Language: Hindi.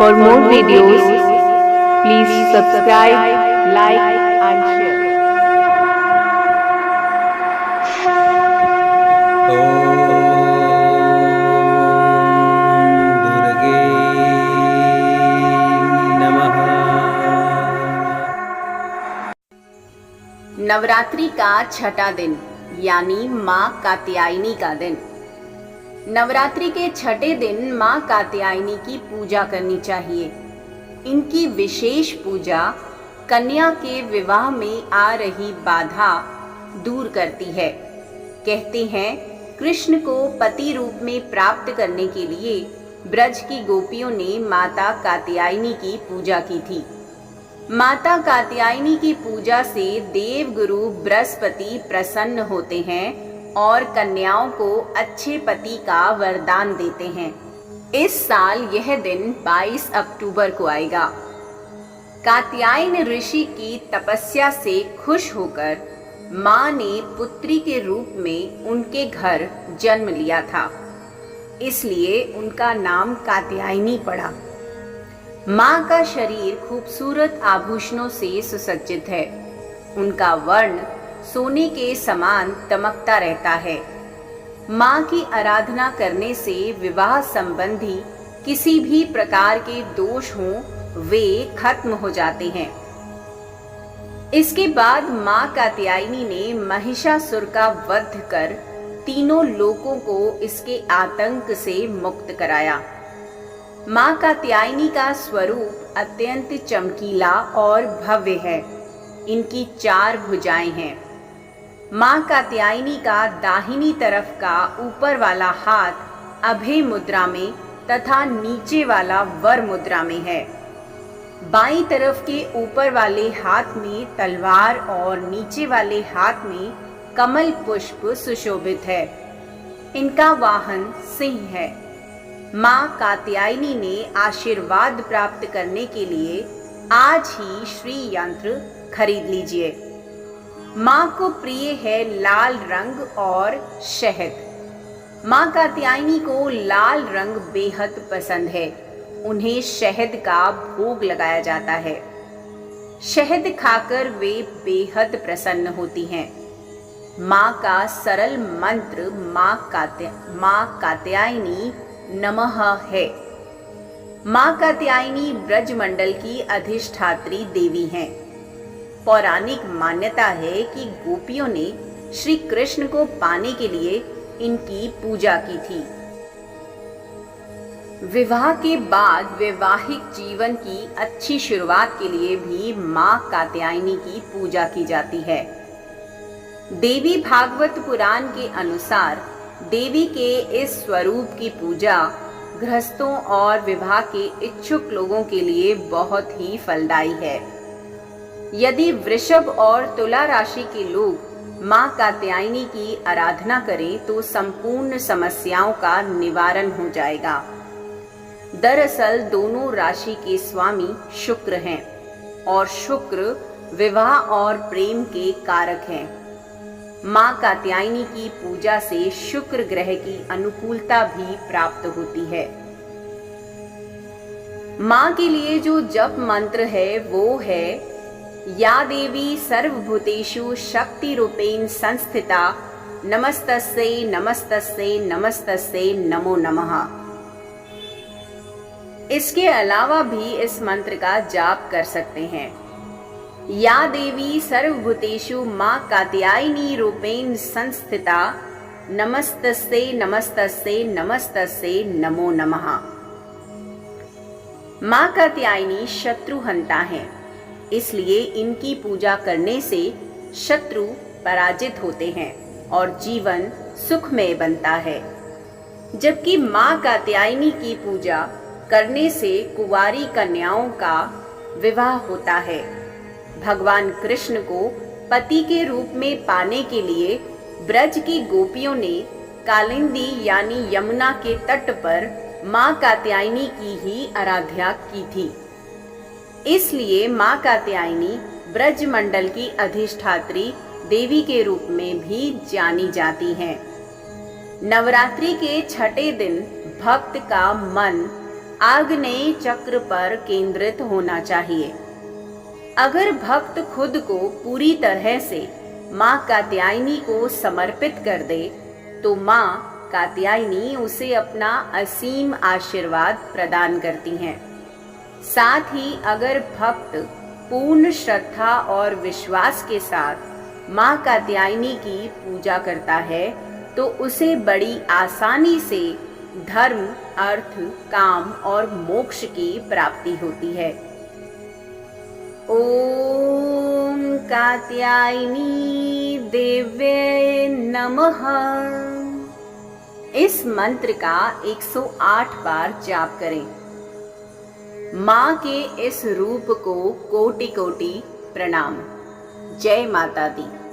For more videos, please subscribe, like and share. दुर्गे नमः। नवरात्रि का छठा दिन यानी माँ कात्यायनी का दिन। नवरात्रि के छठे दिन माँ कात्यायनी की पूजा करनी चाहिए। इनकी विशेष पूजा कन्या के विवाह में आ रही बाधा दूर करती है। कहते हैं कृष्ण को पति रूप में प्राप्त करने के लिए ब्रज की गोपियों ने माता कात्यायनी की पूजा की थी। माता कात्यायनी की पूजा से देवगुरु बृहस्पति प्रसन्न होते हैं और कन्याओं को अच्छे पति का वरदान देते हैं। इस साल यह दिन 22 अक्टूबर को आएगा। कात्यायन ऋषि की तपस्या से खुश होकर माँ ने पुत्री के रूप में उनके घर जन्म लिया था, इसलिए उनका नाम कात्यायनी पड़ा। माँ का शरीर खूबसूरत आभूषणों से सुसज्जित है। उनका वर्ण सोने के समान चमकता रहता है। माँ की आराधना करने से विवाह संबंधी किसी भी प्रकार के दोष हों वे खत्म हो जाते हैं। इसके बाद माँ कात्यायनी ने महिषासुर का वध कर तीनों लोकों को इसके आतंक से मुक्त कराया। माँ कात्यायनी का स्वरूप अत्यंत चमकीला और भव्य है। इनकी 4 भुजाएं हैं। माँ कात्यायनी का दाहिनी तरफ का ऊपर वाला हाथ अभय मुद्रा में तथा नीचे वाला वर मुद्रा में है। बाईं तरफ के ऊपर वाले हाथ में तलवार और नीचे वाले हाथ में कमल पुष्प सुशोभित है। इनका वाहन सिंह है। माँ कात्यायनी ने आशीर्वाद प्राप्त करने के लिए आज ही श्री यंत्र खरीद लीजिए। माँ को प्रिय है लाल रंग और शहद। माँ कात्यायनी को लाल रंग बेहद पसंद है। उन्हें शहद का भोग लगाया जाता है। शहद खाकर वे बेहद प्रसन्न होती हैं। माँ का सरल मंत्र माँ कात्यायनी नमः है। माँ कात्यायनी ब्रजमंडल की अधिष्ठात्री देवी हैं। पौराणिक मान्यता है कि गोपियों ने श्री कृष्ण को पाने के लिए इनकी पूजा की थी। विवाह के बाद वैवाहिक जीवन की अच्छी शुरुआत के लिए भी माँ कात्यायनी की पूजा की जाती है। देवी भागवत पुराण के अनुसार देवी के इस स्वरूप की पूजा गृहस्थों और विवाह के इच्छुक लोगों के लिए बहुत ही फलदायी है। यदि वृषभ और तुला राशि के लोग माँ कात्यायनी की आराधना करें तो संपूर्ण समस्याओं का निवारण हो जाएगा। दरअसल दोनों राशि के स्वामी शुक्र हैं और शुक्र विवाह और प्रेम के कारक हैं। माँ कात्यायनी की पूजा से शुक्र ग्रह की अनुकूलता भी प्राप्त होती है। माँ के लिए जो जप मंत्र है वो है या देवी सर्वभूतेषु शक्ति रूपेण संस्थिता नमस्तस्यै नमस्तस्यै नमस्तस्यै नमो नमः। इसके अलावा भी इस मंत्र का जाप कर सकते हैं। या देवी सर्वभूतेषु माँ कात्यायनी रूपेण संस्थिता नमस्तस्यै नमस्तस्यै नमस्तस्यै नमो नमः। माँ कात्यायनी शत्रुहंता है, इसलिए इनकी पूजा करने से शत्रु पराजित होते हैं और जीवन सुखमय बनता है। जबकि माँ कात्यायनी की पूजा करने से कुंवारी कन्याओं का विवाह होता है। भगवान कृष्ण को पति के रूप में पाने के लिए ब्रज की गोपियों ने कालिंदी यानी यमुना के तट पर माँ कात्यायनी की ही आराधना की थी। इसलिए माँ कात्यायनी ब्रजमंडल की अधिष्ठात्री देवी के रूप में भी जानी जाती हैं। नवरात्रि के छठे दिन भक्त का मन आग्नेय चक्र पर केंद्रित होना चाहिए। अगर भक्त खुद को पूरी तरह से माँ कात्यायनी को समर्पित कर दे तो माँ कात्यायनी उसे अपना असीम आशीर्वाद प्रदान करती हैं। साथ ही अगर भक्त पूर्ण श्रद्धा और विश्वास के साथ माँ कात्यायनी की पूजा करता है तो उसे बड़ी आसानी से धर्म, अर्थ, काम और मोक्ष की प्राप्ति होती है। ओम कात्यायनी देव्ये नमः। इस मंत्र का 108 बार जाप करें। माँ के इस रूप को कोटि कोटि प्रणाम। जय माता दी।